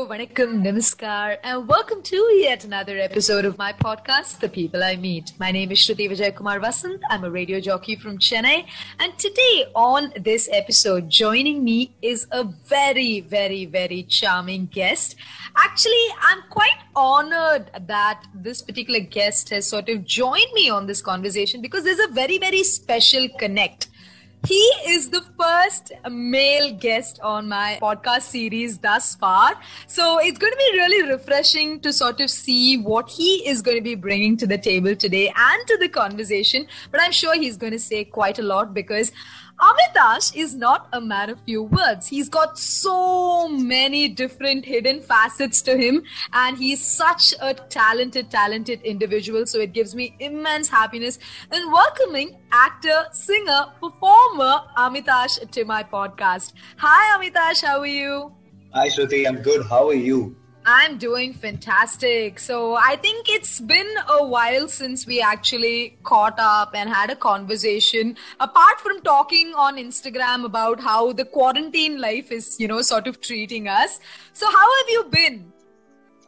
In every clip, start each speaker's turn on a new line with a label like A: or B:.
A: Vanakkam, Namaskar, and welcome to yet another episode of my podcast, The People I Meet. My name is Shruti Vijay Kumar Vasant. I'm a radio jockey from Chennai, and today on this episode, joining me is a very, very, very charming guest. Actually, I'm quite honored that this particular guest has sort of joined me on this conversation because there's a very, very special connect. He is the first male guest on my podcast series thus far. So it's going to be really refreshing to sort of see what he is going to be bringing to the table today and to the conversation. But I'm sure he's going to say quite a lot because Amitash is not a man of few words. He's got so many different hidden facets to him, and he's such a talented individual. So it gives me immense happiness in welcoming actor, singer, performer Amitash to my podcast. Hi Amitash, how are you?
B: Hi Shruti, I'm good. How are you?
A: I'm doing fantastic. So I think it's been a while since we actually caught up and had a conversation. Apart from talking on Instagram about how the quarantine life is, sort of treating us. So how have you been?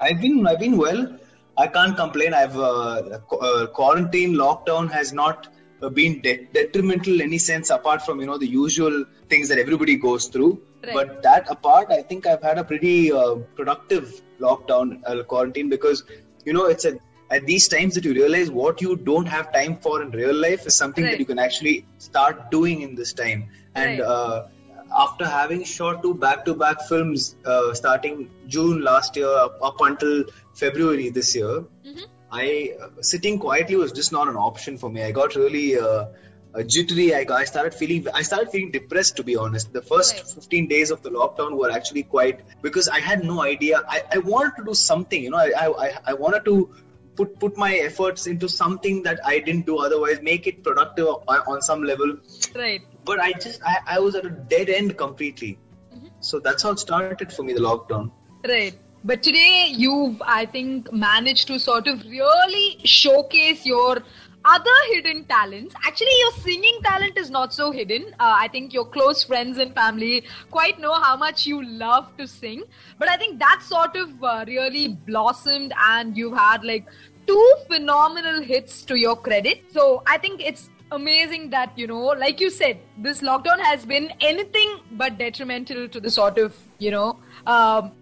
B: I've been well. I can't complain. Quarantine lockdown has not been detrimental in any sense apart from, the usual things that everybody goes through. Right. But that apart, I think I've had a pretty productive lockdown quarantine because, it's at these times that you realize what you don't have time for in real life is something that you can actually start doing in this time. And after having shot 2 back-to-back films starting June last year up until February this year, sitting quietly was just not an option for me. I got really jittery. I started feeling depressed, to be honest. The first 15 days of the lockdown were actually quite, because I had no idea. I wanted to do something, I wanted to put my efforts into something that I didn't do otherwise, make it productive on some level.
A: Right.
B: But I was at a dead end completely. So that's how it started for me, the lockdown.
A: Right. But today you've, I think, managed to sort of really showcase your other hidden talents. Actually, your singing talent is not so hidden. I think your close friends and family quite know how much you love to sing. But I think that sort of really blossomed, and you've had like 2 phenomenal hits to your credit. So I think it's amazing that, like you said, this lockdown has been anything but detrimental to the sort of,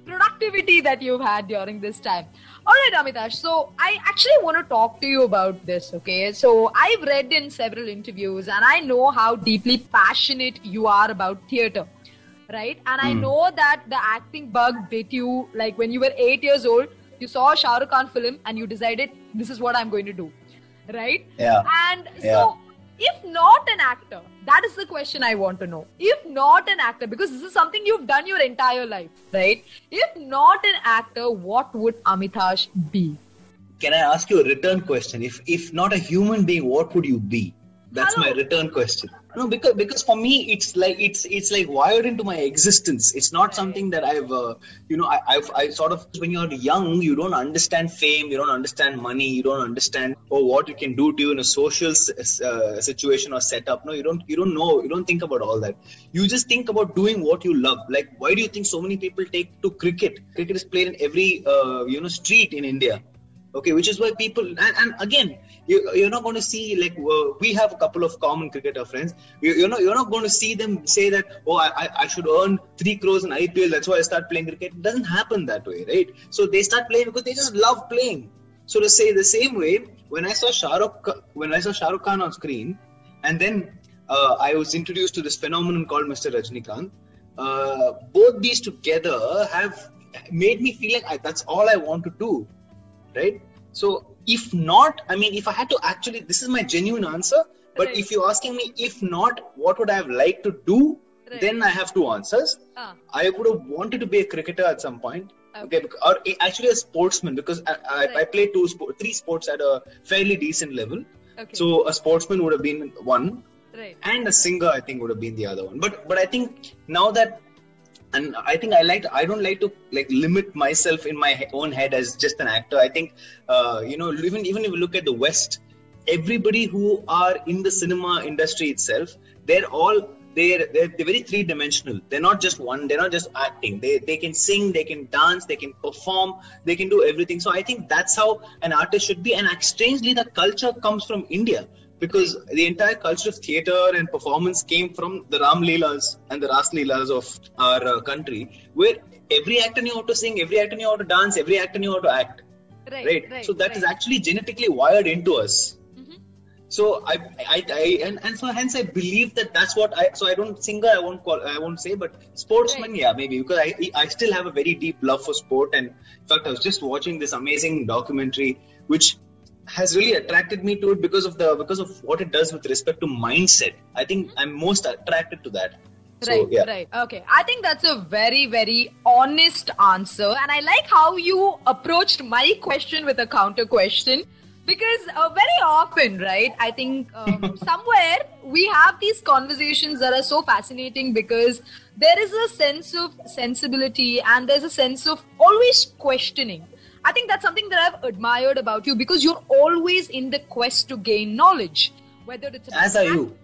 A: productivity that you've had during this time. All right, Amitash. So I actually want to talk to you about this, okay? So I've read in several interviews and I know how deeply passionate you are about theatre, right? And I know that the acting bug bit you like when you were 8 years old. You saw a Shah Rukh Khan film and you decided, this is what I'm going to do, right?
B: Yeah.
A: And so if not an actor, that is the question I want to know. If not an actor, because this is something you've done your entire life, right? If not an actor, what would Amitash be?
B: Can I ask you a return question? If not a human being, what would you be? That's my return question. No, because for me it's like wired into my existence. It's not something that I sort of, when you're young, you don't understand fame, you don't understand money, you don't understand what you can do to you in a social situation or setup. No, you don't know, you don't think about all that. You just think about doing what you love. Like, why do you think so many people take to cricket? Cricket is played in every street in India. Okay, which is why people, and again, you're not going to see, like, we have a couple of common cricketer friends. You're not going to see them say that, I should earn 3 crores in IPL, that's why I start playing cricket. It doesn't happen that way, right? So they start playing because they just love playing. So to say the same way, when I saw Shah Rukh Khan on screen, and then I was introduced to this phenomenon called Mr. Rajnikant, both these together have made me feel like that's all I want to do. Right? So if not, if I had to actually, this is my genuine answer, but if you're asking me, if not, what would I have liked to do? Then I have 2 answers. I would have wanted to be a cricketer at some point. Okay. Or actually a sportsman, because I played 3 sports at a fairly decent level. Okay. So a sportsman would have been one. Right. And a singer, I think, would have been the other one. But I think now that, and I think I don't like to limit myself in my own head as just an actor. I think, even if you look at the West, everybody who are in the cinema industry itself, they're all they're very three-dimensional. They're not just one. They're not just acting. They can sing, they can dance, they can perform, they can do everything. So I think that's how an artist should be. And strangely, the culture comes from India, because the entire culture of theatre and performance came from the Ram Leelas and the Ras Leelas of our country, where every actor knew how to sing, every actor knew how to dance, every actor knew how to act. Right. So that is actually genetically wired into us. So so hence I believe that's what I don't singer, I won't say, but sportsman, yeah, maybe, because I still have a very deep love for sport. And in fact, I was just watching this amazing documentary which has really attracted me to it because of what it does with respect to mindset. I think I'm most attracted to that.
A: Right. Okay. I think that's a very, very honest answer. And I like how you approached my question with a counter question. Because very often, right, I think somewhere we have these conversations that are so fascinating, because there is a sense of sensibility and there's a sense of always questioning. I think that's something that I've admired about you, because you're always in the quest to gain knowledge. Whether it's about
B: as are you.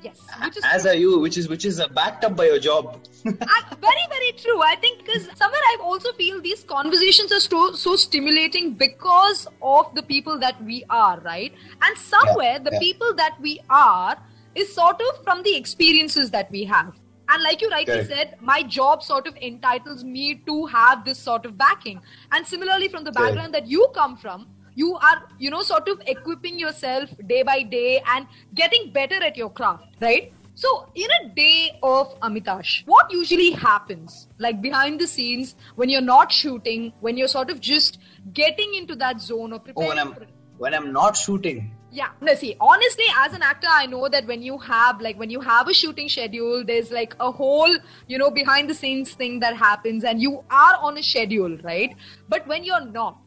A: Yes.
B: As are you, which is backed up by your job.
A: Very, very true. I think because somewhere I also feel these conversations are so stimulating because of the people that we are, right? And somewhere the people that we are is sort of from the experiences that we have. And like you rightly said, my job sort of entitles me to have this sort of backing. And similarly, from the background that you come from, you are, sort of equipping yourself day by day and getting better at your craft, right? So in a day of Amitash, what usually happens, like behind the scenes, when you're not shooting, when you're sort of just getting into that zone of preparing
B: when I'm not shooting?
A: Yeah. No, see, honestly, as an actor, I know that when you have a shooting schedule, there's like a whole, behind the scenes thing that happens and you are on a schedule, right? But when you're not,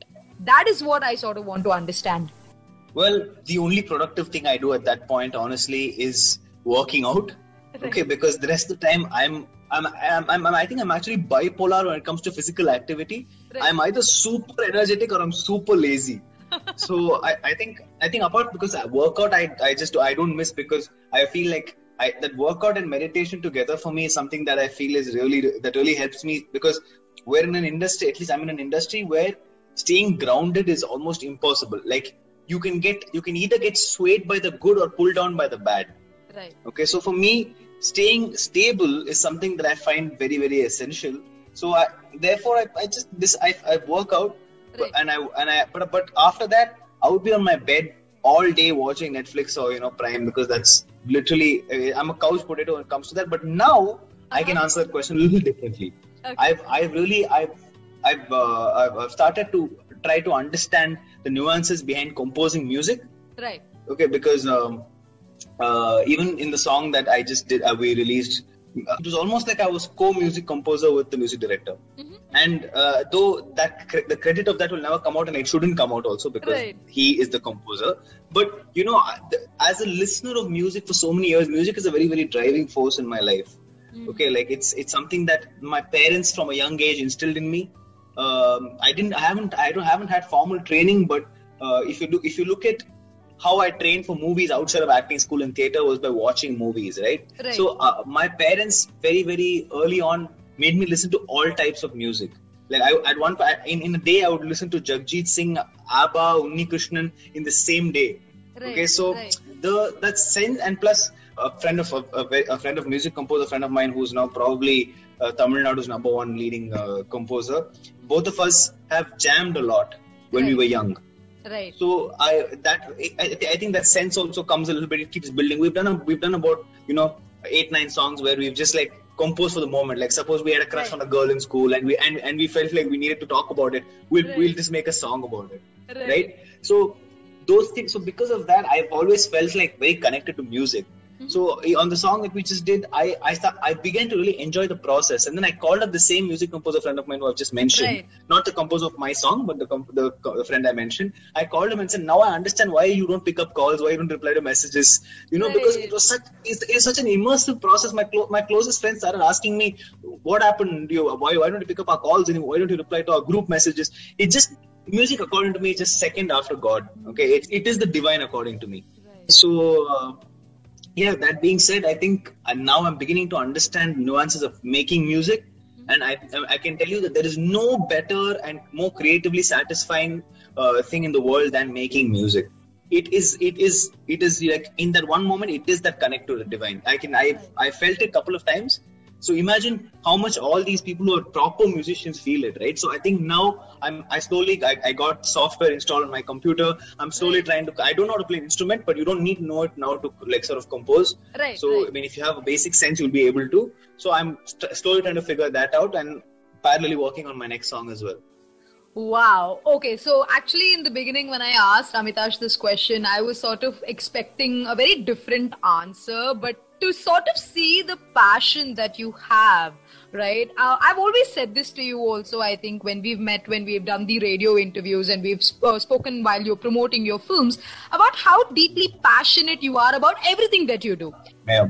A: that is what I sort of want to understand.
B: Well, the only productive thing I do at that point, honestly, is working out. Okay, because the rest of the time I think I'm actually bipolar when it comes to physical activity. I'm either super energetic or I'm super lazy. So I think apart, because I work out, I don't miss, because I feel like that workout and meditation together for me is something that I feel really helps me, because we're in an industry, at least I'm in an industry where staying grounded is almost impossible. Like you can either get swayed by the good or pulled down by the bad.
A: Right. Okay.
B: So for me, staying stable is something that I find very, very essential. So I work out, but after that I would be on my bed all day watching Netflix or Prime, because that's literally I'm a couch potato when it comes to that. But now I can answer the question a little differently. Okay. I've started to try to understand the nuances behind composing music.
A: Right.
B: Okay, because even in the song that I just did, we released, it was almost like I was co-music composer with the music director. Mm-hmm. And though the credit of that will never come out, and it shouldn't come out also, because he is the composer. But as a listener of music for so many years, music is a very, very driving force in my life. Mm-hmm. Okay, like it's something that my parents from a young age instilled in me. I haven't had formal training, but if you look at how I trained for movies outside of acting school and theatre, was by watching movies, right? So my parents very, very early on made me listen to all types of music. Like in a day I would listen to Jagjit Singh, ABBA, Unni Krishnan in the same day. Okay, so that sense, and plus a friend of music composer, a friend of mine who's now probably Tamil Nadu's #1 leading composer. Both of us have jammed a lot when we were young.
A: Right.
B: So I think that sense also comes a little bit. It keeps building. We've done about 8-9 songs where we've just like composed for the moment. Like suppose we had a crush on a girl in school and we felt like we needed to talk about it. We'll just make a song about it. Right. So those things. So because of that, I've always felt like very connected to music. So on the song that we just did, I began to really enjoy the process, and then I called up the same music composer friend of mine who I've just mentioned, not the composer of my song, but the friend I mentioned. I called him and said, "Now I understand why you don't pick up calls, why you don't reply to messages, because it's such an immersive process." My closest friends started asking me, "What happened? Why don't you pick up our calls anymore? Why don't you reply to our group messages?" It just music, according to me, is just second after God. Okay, it is the divine according to me. So. Yeah, that being said, I think now I'm beginning to understand nuances of making music. And I can tell you that there is no better and more creatively satisfying thing in the world than making music. It is like in that one moment, it is that connect to the divine. I felt it a couple of times. So imagine how much all these people who are proper musicians feel it, right? So I think now I got software installed on my computer. I'm slowly trying to, I don't know how to play an instrument, but you don't need to know it now to like sort of compose.
A: Right.
B: So,
A: right.
B: I mean, if you have a basic sense, you'll be able to. So I'm slowly trying to figure that out and parallelly working on my next song as well.
A: Wow. Okay. So actually in the beginning when I asked Amitash this question, I was sort of expecting a very different answer, but to sort of see the passion that you have, right? I've always said this to you also, I think, when we've met, when we've done the radio interviews and we've spoken while you're promoting your films, about how deeply passionate you are about everything that you do.
B: Yeah.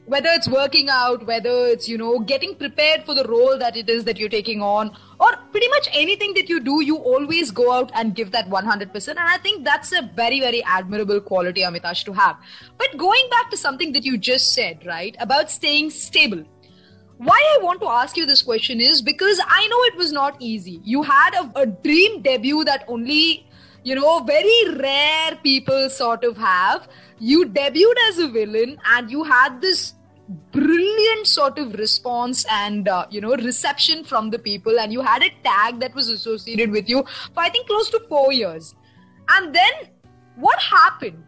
A: Whether it's working out, whether it's, getting prepared for the role that it is that you're taking on, or pretty much anything that you do, you always go out and give that 100%. And I think that's a very, very admirable quality, Amitash, to have. But going back to something that you just said, right, about staying stable. Why I want to ask you this question is because I know it was not easy. You had a dream debut that only, very rare people sort of have. You debuted as a villain and you had this brilliant sort of response and, reception from the people, and you had a tag that was associated with you for, I think, close to 4 years. And then what happened?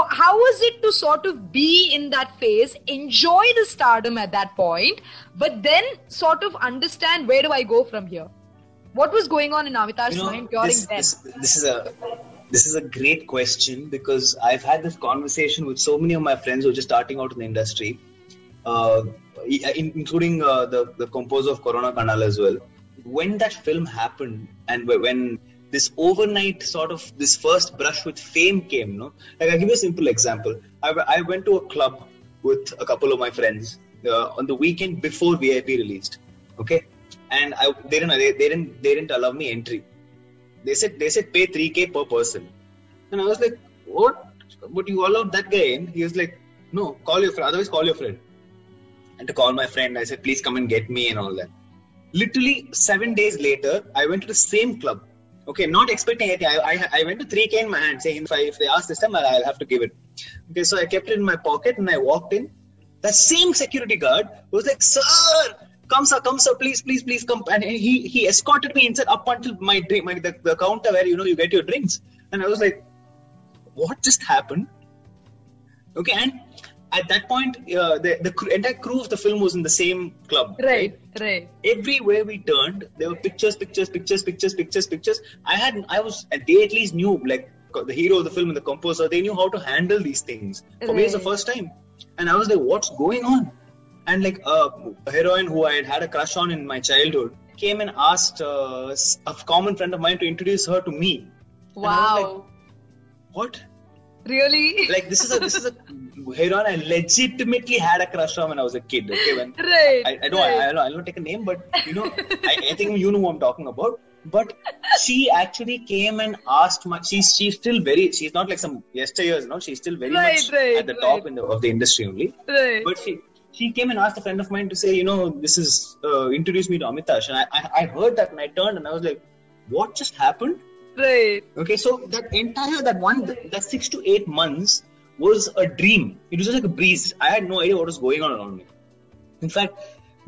A: How was it to sort of be in that phase, enjoy the stardom at that point, but then sort of understand, where do I go from here? What was going on in Amitash's mind during then?
B: This is a great question because I've had this conversation with so many of my friends who are just starting out in the industry, including the composer of Corona Kanal as well. When that film happened and when this overnight sort of this first brush with fame came, like I'll give you a simple example. I went to a club with a couple of my friends on the weekend before VIP released, okay, and they didn't allow me entry. They said pay 3K per person, and I was like, what? But you allowed that guy in? He was like, no, call your friend. Otherwise, call your friend. And to call my friend, I said, please come and get me and all that. Literally 7 days later, I went to the same club. Okay, not expecting anything. I went to 3K in my hand, saying if they ask this time, I'll have to give it. Okay, so I kept it in my pocket and I walked in. That same security guard was like, sir, come sir, please come. And he escorted me inside up until my drink, the counter where you get your drinks. And I was like, what just happened? Okay, and at that point, the entire crew of the film was in the same club.
A: Right.
B: Everywhere we turned, there were pictures. They at least knew, like the hero of the film and the composer, they knew how to handle these things. For me, it's the first time. And I was like, what's going on? And like a heroine who I had a crush on in my childhood came and asked a common friend of mine to introduce her to me.
A: Wow.
B: And I was like, what?
A: Really?
B: Like this is a heroine I legitimately had a crush on when I was a kid. Okay, when I don't take a name, but I think you know who I'm talking about. But she actually came and asked she's still she's not like some yesteryears, she's still very much at the top of the industry only.
A: Right.
B: But she came and asked a friend of mine to say, this is introduce me to Amitash, and I heard that and I turned and I was like, what just happened?
A: Right.
B: Okay, so that 6 to 8 months was a dream. It was just like a breeze. I had no idea what was going on around me. In fact,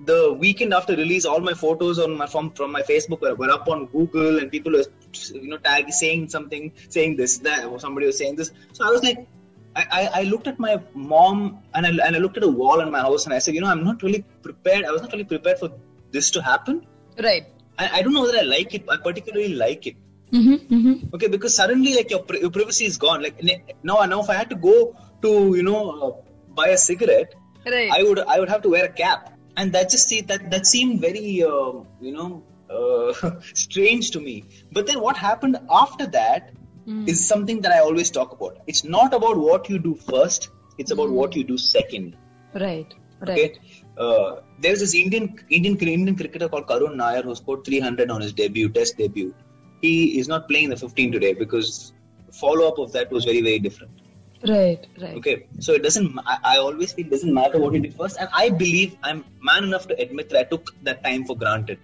B: the weekend after release, all my photos from my Facebook were up on Google, and people were saying this, that, or somebody was saying this. So I was like, I looked at my mom and I looked at a wall in my house and I said, I'm not really prepared. I was not really prepared for this to happen.
A: Right.
B: I don't know that I like it. I particularly like it. Okay, because suddenly like your privacy is gone. Like now if I had to go to buy a cigarette,
A: right,
B: I would have to wear a cap, and that seemed very strange to me. But then what happened after that is something that I always talk about. It's not about what you do first; it's about what you do second.
A: Right.
B: Okay. There's this Indian cricketer called Karun Nair who scored 300 on his test debut. He is not playing the 15 today because follow-up of that was very, very different.
A: Right.
B: Okay, so it doesn't. I always feel it doesn't matter what you did first, and I believe I'm man enough to admit that I took that time for granted.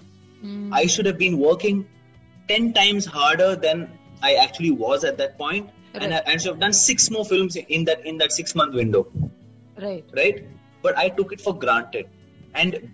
B: I should have been working 10 times harder than I actually was at that point, and I should have done 6 more films in that 6-month window. Right. But I took it for granted, and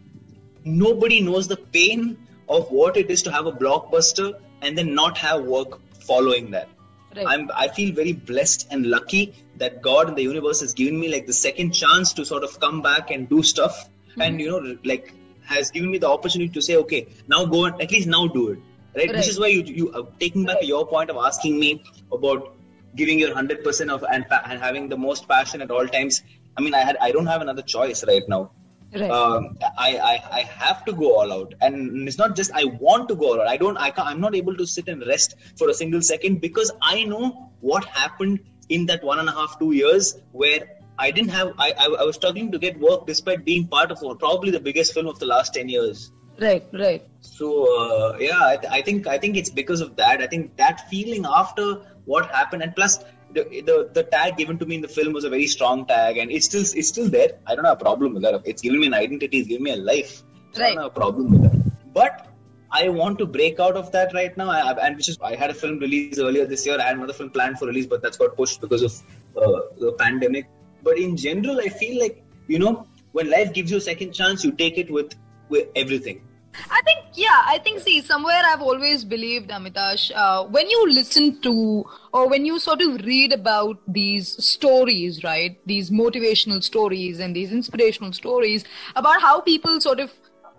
B: nobody knows the pain of what it is to have a blockbuster and then not have work following that. I feel very blessed and lucky that God and the universe has given me like the second chance to sort of come back and do stuff, and like has given me the opportunity to say, okay, now go and at least now do it, right? Which is why you taking back your point of asking me about giving your 100% of and having the most passion at all times. I mean, I don't have another choice right now. I have to go all out, and it's not just I want to go all out. I'm not able to sit and rest for a single second, because I know what happened in that 1.5-2 years where I didn't have. I was struggling to get work despite being part of probably the biggest film of the last 10 years.
A: Right.
B: So I think it's because of that. I think that feeling after what happened, and plus the tag given to me in the film was a very strong tag, and it's still there. I don't have a problem with that. It's given me an identity, it's given me a life. So I don't have a problem with that. But I want to break out of that right now. I had a film release earlier this year. I had another film planned for release, but that's got pushed because of the pandemic. But in general, I feel like, when life gives you a second chance, you take it with everything.
A: I think, see, somewhere I've always believed, Amitash, when you listen to or when you sort of read about these stories, right, these motivational stories and these inspirational stories about how people sort of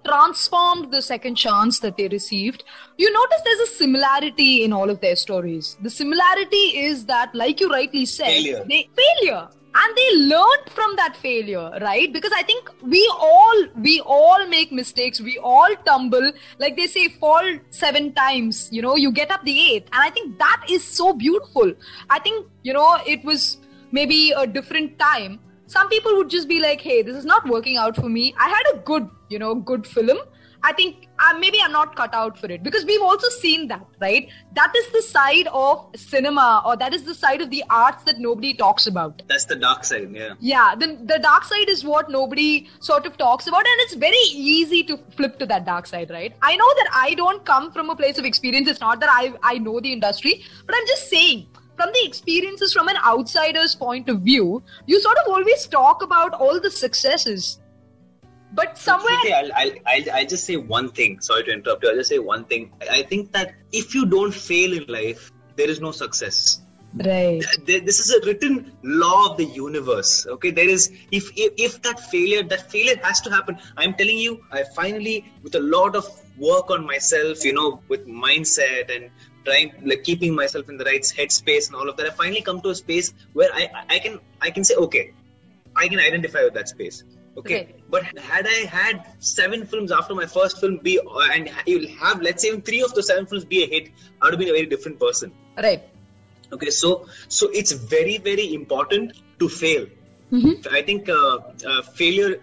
A: transformed the second chance that they received, you notice there's a similarity in all of their stories. The similarity is that, like you rightly said, failure. And they learned from that failure, right? Because I think we all make mistakes. We all tumble. Like they say, fall 7 times, you get up the 8th. And I think that is so beautiful. I think, it was maybe a different time. Some people would just be like, hey, this is not working out for me. I had a good film. I think maybe I'm not cut out for it, because we've also seen that, right? That is the side of cinema, or that is the side of the arts that nobody talks about.
B: That's the dark side, yeah.
A: Yeah, the dark side is what nobody sort of talks about, and it's very easy to flip to that dark side, right? I know that I don't come from a place of experience. It's not that I know the industry, but I'm just saying, from the experiences from an outsider's point of view, you sort of always talk about all the successes. But somewhere...
B: I'll just say one thing. Sorry to interrupt you. I'll just say one thing. I think that if you don't fail in life, there is no success.
A: Right.
B: This is a written law of the universe. Okay, there is if that failure has to happen. I'm telling you, I finally, with a lot of work on myself, with mindset and keeping myself in the right headspace and all of that, I finally come to a space where I can say, okay, I can identify with that space. Okay, but had I had 7 films after my first film and you'll have, let's say, 3 of the 7 films be a hit, I would have been a very different person.
A: Right.
B: Okay, so it's very, very important to fail.
A: Mm-hmm.
B: I think failure,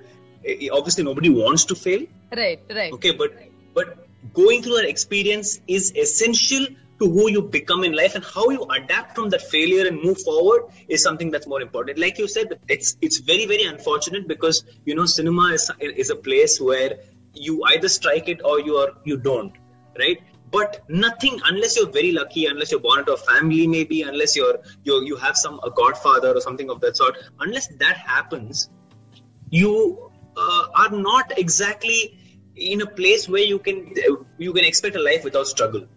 B: obviously nobody wants to fail.
A: Right.
B: Okay, but going through that experience is essential to who you become in life, and how you adapt from that failure and move forward is something that's more important. Like you said, it's very, very unfortunate, because cinema is a place where you either strike it or you don't, right? But nothing, unless you're very lucky, unless you're born into a family, maybe, unless you have a godfather or something of that sort, unless that happens, you are not exactly in a place where you can expect a life without struggle.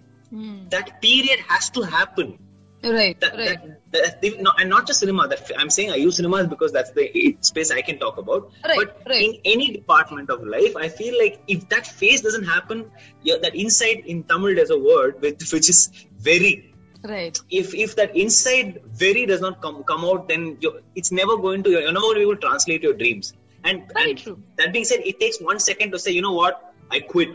B: That period has to happen.
A: Right.
B: And not just cinema. That I'm saying I use cinema because that's the space I can talk about. But in any department of life, I feel like if that phase doesn't happen, that inside, in Tamil there's a word which is very.
A: Right.
B: If that inside very does not come out, then you're never going to be able to translate your dreams. And
A: true.
B: That being said, it takes 1 second to say, you know what, I quit.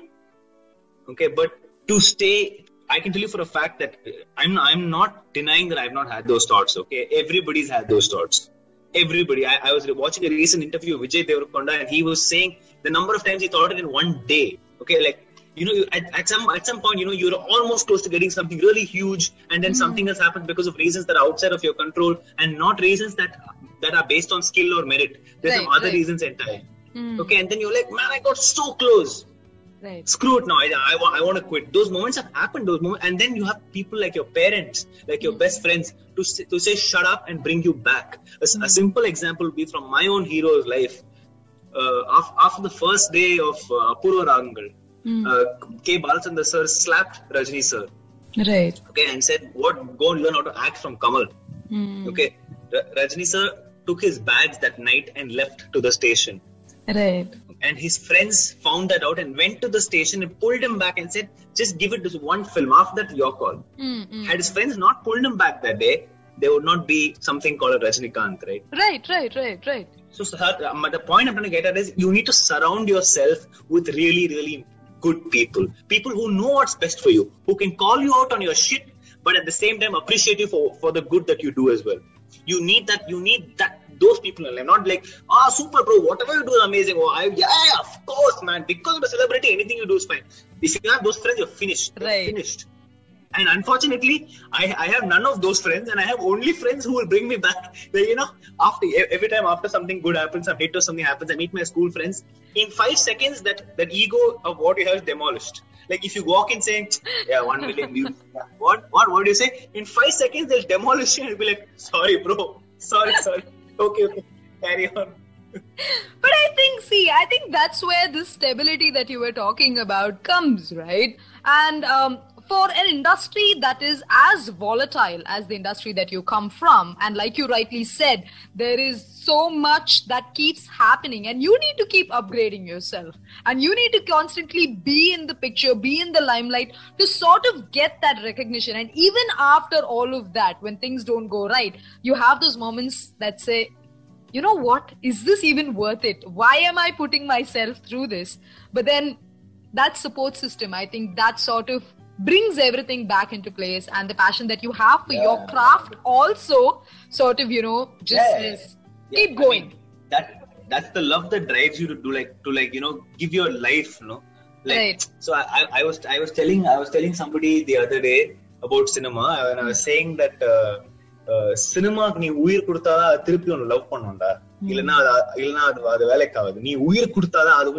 B: Okay, but to stay. I can tell you for a fact that I'm not denying that I've not had those thoughts. Okay, everybody's had those thoughts. Everybody. I was watching a recent interview with Vijay Deverakonda, and he was saying the number of times he thought it in one day. Okay, like at some point, you're almost close to getting something really huge, and then something else happens because of reasons that are outside of your control, and not reasons that are based on skill or merit. There's some other reasons entirely. Okay, and then you're like, man, I got so close.
A: Right.
B: Screw it now. I want to quit. Those moments have happened. And then you have people like your parents, like your best friends, to say shut up and bring you back. A simple example would be from my own hero's life. After the first day of Apurva Ragangal, K. Balachandra sir slapped Rajni sir.
A: Right.
B: Okay, and said, go and learn how to act from Kamal. Okay, Rajni sir took his bags that night and left to the station.
A: Right.
B: And his friends found that out and went to the station and pulled him back and said, just give it this one film. After that, your call. Had his friends not pulled him back that day, there would not be something called a Rajnikant, right?
A: Right.
B: So the point I'm trying to get at is you need to surround yourself with really, really good people. People who know what's best for you, who can call you out on your shit, but at the same time appreciate you for the good that you do as well. You need that. Those people in life, not like, super bro, whatever you do is amazing. Of course, man. Because of a celebrity, anything you do is fine. If you have those friends, you're finished.
A: Right.
B: Finished. And unfortunately, I have none of those friends, and I have only friends who will bring me back. Every time after something good happens, some hit or something happens, I meet my school friends. In 5 seconds, that ego of what you have is demolished. Like if you walk in saying, 1 million views. What do you say? In 5 seconds, they'll demolish you and be like, sorry, bro. Sorry. Okay, carry on.
A: But I think that's where this stability that you were talking about comes, right? And for an industry that is as volatile as the industry that you come from, and like you rightly said, there is so much that keeps happening, and you need to keep upgrading yourself, and you need to constantly be in the picture, be in the limelight to sort of get that recognition. And even after all of that, when things don't go right, you have those moments that say, you know what, is this even worth it? Why am I putting myself through this? But then that support system, I think that sort of brings everything back into place, and the passion that you have for your craft also sort of, keep going.
B: I mean, that's the love that drives you to give your life,
A: Right.
B: So I was telling somebody the other day about cinema, and I was saying that cinema நீ உயிர் கொடுத்தாதான் திருப்பி ஒன்னு love பண்ணும்டா, இல்லன்னா அது வேலைக்கு ஆகாது. நீ உயிர் கொடுத்தாதான் அது,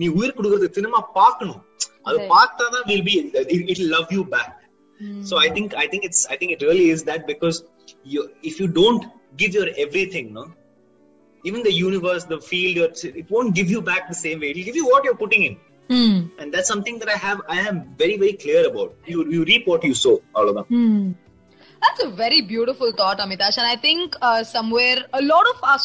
B: நீ உயிர் கொடுக்கறது சினிமா பார்க்கணும், அது பார்த்தாதான் it'll love you back. So I think it really is that, because if you don't give your everything, even the universe, the field, it won't give you back the same way. It'll give you what you're putting in. And that's something that I am very, very clear about. You reap what you sow, all of them.
A: That's a very beautiful thought, Amitash. And I think somewhere a lot of us,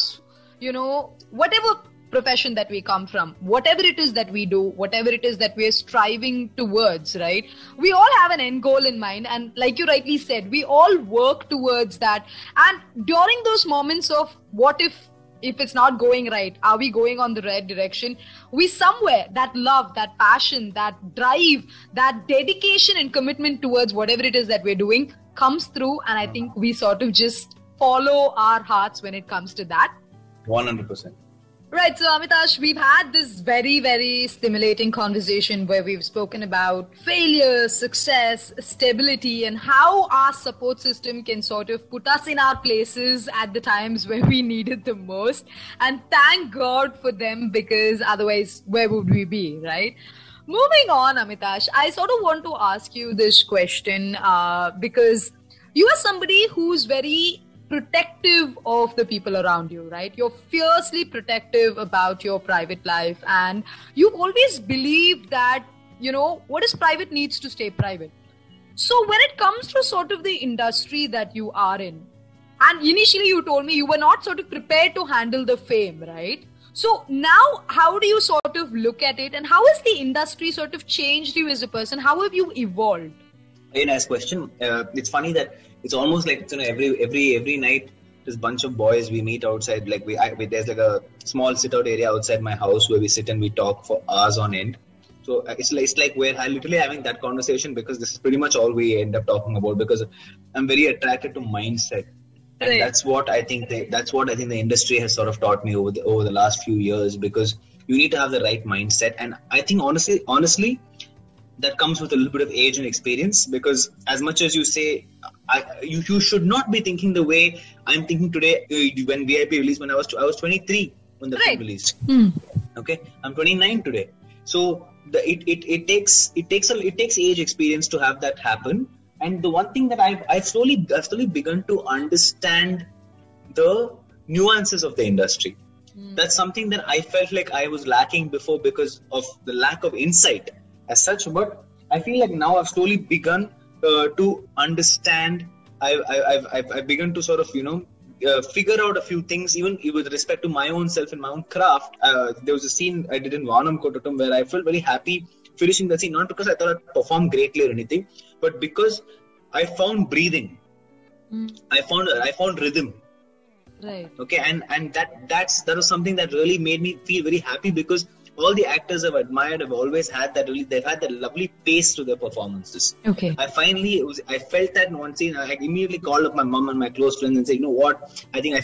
A: whatever profession that we come from, whatever it is that we do, whatever it is that we are striving towards, right? We all have an end goal in mind. And like you rightly said, we all work towards that. And during those moments of what if it's not going right, are we going on the right direction? We somewhere, that love, that passion, that drive, that dedication and commitment towards whatever it is that we're doing comes through, and I think we sort of just follow our hearts when it comes to that.
B: 100%.
A: Right, so Amitash, we've had this very, very stimulating conversation where we've spoken about failure, success, stability, and how our support system can sort of put us in our places at the times where we need it the most. And thank God for them, because otherwise, where would we be, right? Moving on, Amitash, I sort of want to ask you this question because you are somebody who's very protective of the people around you, right? You're fiercely protective about your private life, and you've always believed that, what is private needs to stay private. So when it comes to sort of the industry that you are in, and initially you told me you were not sort of prepared to handle the fame, right? So now, how do you sort of look at it, and how has the industry sort of changed you as a person? How have you evolved?
B: Very nice question. It's funny that it's almost like every night, this bunch of boys we meet outside. Like there's like a small sit-out area outside my house where we sit and we talk for hours on end. So it's like we're literally having that conversation, because this is pretty much all we end up talking about. Because I'm very attracted to mindset. And
A: right.
B: that's what I think the industry has sort of taught me over the last few years, because you need to have the right mindset. And I think honestly, that comes with a little bit of age and experience, because as much as you say, you should not be thinking the way I'm thinking today. When VIP released, when I was 23 when the film released. Okay, I'm 29 today. So it takes age experience to have that happen. And the one thing that I've slowly begun to understand the nuances of the industry. That's something that I felt like I was lacking before because of the lack of insight as such. But I feel like now I've slowly begun to understand. I've begun to sort of, figure out a few things, even with respect to my own self and my own craft. There was a scene I did in Vanam Kotatam where I felt very happy finishing the scene, not because I thought I performed greatly or anything, but because I found breathing. I found rhythm.
A: Right.
B: Okay, and that was something that really made me feel very happy, because all the actors I've admired have always had that they've had that lovely pace to their performances.
A: Okay.
B: I felt that in one scene. I immediately called up my mom and my close friends and said, you know what? I think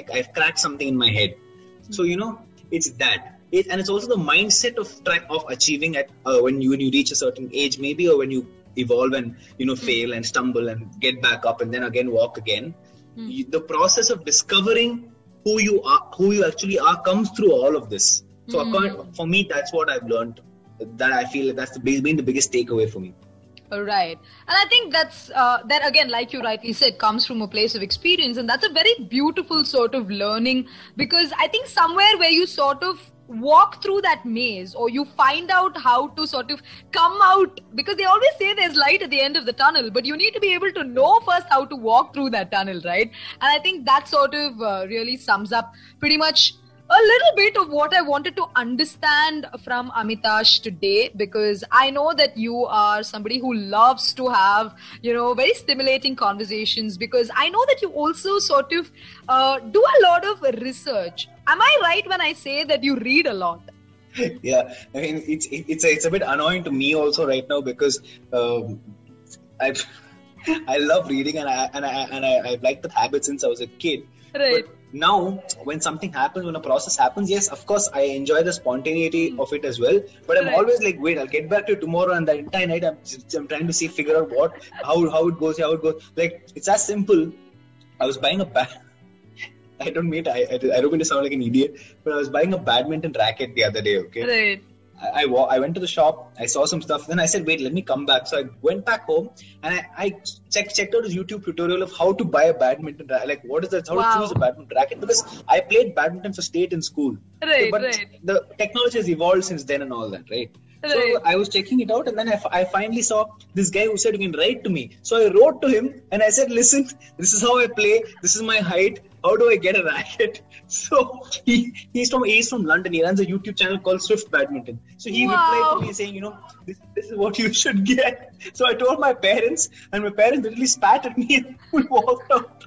B: I've cracked something in my head. So it's that. And it's also the mindset of achieving at when you reach a certain age, maybe, or when you evolve and fail and stumble and get back up and then again walk again. The process of discovering who you actually are comes through all of this. So for me, that's what I've learned. That I feel that's been the biggest takeaway for me.
A: Right. And I think that's that again, like you rightly said, comes from a place of experience, and that's a very beautiful sort of learning, because I think somewhere where you sort of walk through that maze, or you find out how to sort of come out, because they always say there's light at the end of the tunnel, but you need to be able to know first how to walk through that tunnel, right? And I think that sort of really sums up pretty much a little bit of what I wanted to understand from Amitash today, because I know that you are somebody who loves to have, very stimulating conversations, because I know that you also sort of do a lot of research. Am I right when I say that you read a lot?
B: Yeah, I mean, it's a bit annoying to me also right now, because I love reading and I've liked that habit since I was a kid.
A: Right.
B: But now, when something happens, when a process happens, yes, of course, I enjoy the spontaneity of it as well. But I'm always like, wait, I'll get back to it tomorrow, and the entire night I'm trying to figure out how it goes. Like, it's as simple. I was buying a I don't mean to sound like an idiot, but I was buying a badminton racket the other day. Okay.
A: Right.
B: I went to the shop, I saw some stuff, then I said, wait, let me come back. So I went back home and I checked out his YouTube tutorial of how to buy a badminton racket. Like, what is that? How to choose a badminton racket? Because I played badminton for state in school.
A: Right,
B: but the technology has evolved since then and all that, right? So I was checking it out, and then I finally saw this guy who said you can write to me. So I wrote to him and I said, listen, this is how I play. This is my height. How do I get a racket? So he's from London. He runs a YouTube channel called Swift Badminton. So he replied to me saying, this is what you should get. So I told my parents, and my parents literally spat at me and walked out.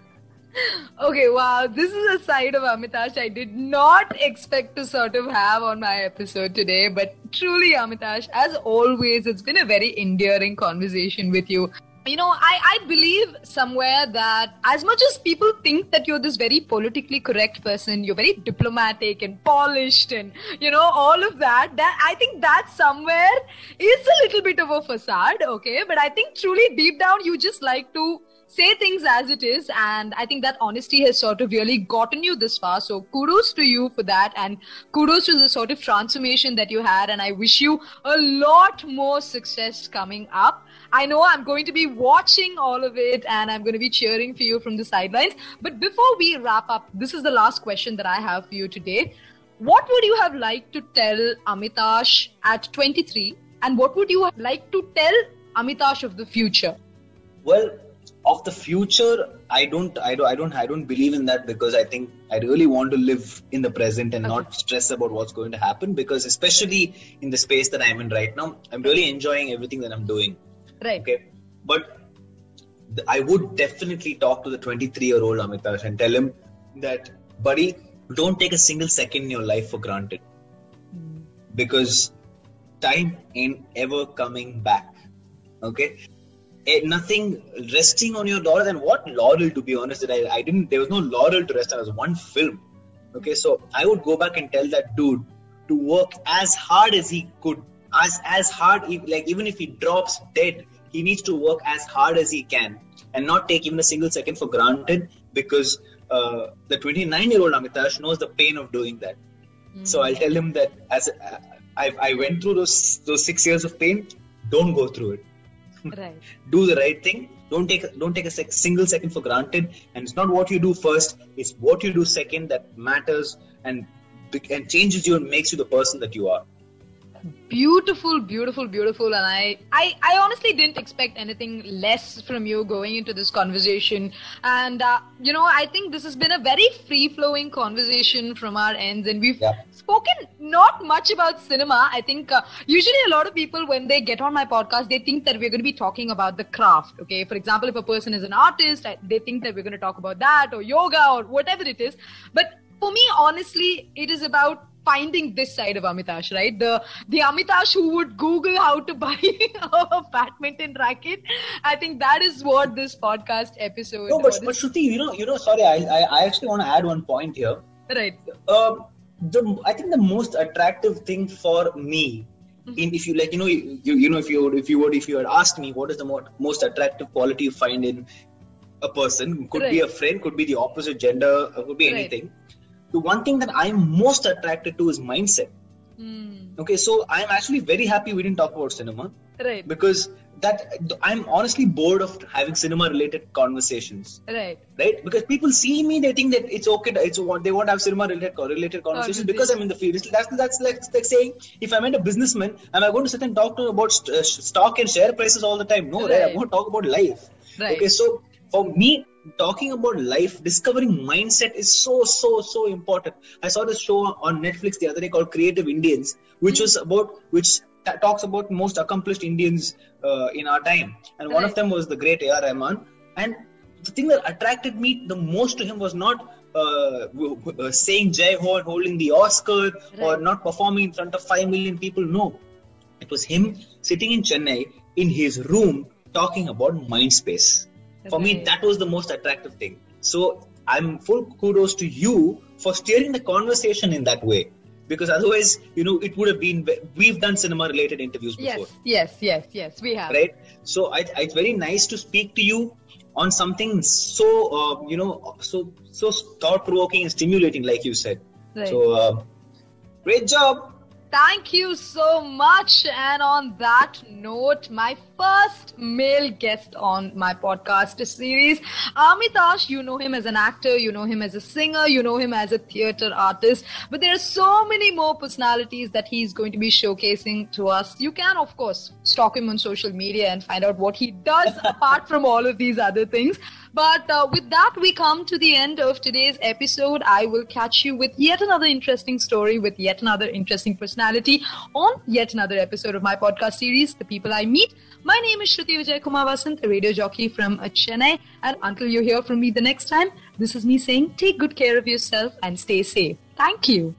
A: Okay, wow. This is a side of Amitash I did not expect to sort of have on my episode today. But truly, Amitash, as always, it's been a very endearing conversation with you. I believe somewhere that as much as people think that you're this very politically correct person, you're very diplomatic and polished and, all of that I think that somewhere is a little bit of a facade, okay? But I think truly deep down, you just like to say things as it is, and I think that honesty has sort of really gotten you this far. So kudos to you for that, and kudos to the sort of transformation that you had, and I wish you a lot more success coming up. I know I'm going to be watching all of it, and I'm going to be cheering for you from the sidelines. But before we wrap up, this is the last question that I have for you today. What would you have liked to tell Amitash at 23, and what would you like to tell Amitash of the future?
B: Well, of the future, I don't believe in that, because I think I really want to live in the present and not stress about what's going to happen, because especially in the space that I'm in right now, I'm really enjoying everything that I'm doing.
A: Right.
B: Okay. But I would definitely talk to the 23-year-old Amitash and tell him that, buddy, don't take a single second in your life for granted, because time ain't ever coming back. Okay. Nothing resting on your laurel. And what laurel, to be honest, there was no laurel to rest on. It was one film. Okay, so I would go back and tell that dude to work as hard as he could as hard, even if he drops dead, he needs to work as hard as he can and not take even a single second for granted, because the 29-year-old Amitash knows the pain of doing that. So I'll tell him that I went through those 6 years of pain. Don't go through it.
A: Right.
B: Do the right thing. Don't take a single second for granted. And it's not what you do first; it's what you do second that matters and changes you and makes you the person that you are.
A: Beautiful, beautiful, beautiful. And I honestly didn't expect anything less from you going into this conversation. And, I think this has been a very free-flowing conversation from our ends. And we've spoken not much about cinema. I think usually a lot of people, when they get on my podcast, they think that we're going to be talking about the craft. Okay. For example, if a person is an artist, they think that we're going to talk about that or yoga or whatever it is. But for me, honestly, it is about finding this side of Amitash, right? The Amitash who would Google how to buy a badminton racket. I think that is what this podcast episode.
B: No, but Shruti, sorry, I actually want to add one point here.
A: Right.
B: I think the most attractive thing for me, if you had asked me what is the most attractive quality you find in a person, could be a friend, could be the opposite gender, could be anything. The one thing that I'm most attracted to is mindset. Okay, so I'm actually very happy we didn't talk about cinema.
A: Right.
B: Because I'm honestly bored of having cinema-related conversations.
A: Right.
B: Right? Because people see me, they think that it's okay. They want to have cinema-related conversations because I'm in the field. That's like saying, if I met a businessman, am I going to sit and talk to him about stock and share prices all the time? No, right? I'm going to talk about life.
A: Right.
B: Okay, so for me, talking about life, discovering mindset is so important. I saw this show on Netflix the other day called Creative Indians, which talks about most accomplished Indians in our time, and one of them was the great A.R. Rahman. And the thing that attracted me the most to him was not saying Jai Ho and holding the Oscar or not performing in front of 5 million people. No, it was him sitting in Chennai in his room talking about mind space. For me, that was the most attractive thing. So I'm full kudos to you for steering the conversation in that way. Because otherwise, it would have been, we've done cinema-related interviews before.
A: Yes, we have.
B: Right? So it's very nice to speak to you on something so, so thought-provoking and stimulating, like you said.
A: Right.
B: So, great job.
A: Thank you so much. And on that note, my first male guest on my podcast series, Amitash. You know him as an actor, you know him as a singer, you know him as a theatre artist. But there are so many more personalities that he's going to be showcasing to us. You can, of course, stalk him on social media and find out what he does apart from all of these other things. But with that, we come to the end of today's episode. I will catch you with yet another interesting story, with yet another interesting personality on yet another episode of my podcast series, The People I Meet. My name is Shruti Vijay Kumar Vasant, a radio jockey from Chennai. And until you hear from me the next time, this is me saying, take good care of yourself and stay safe. Thank you.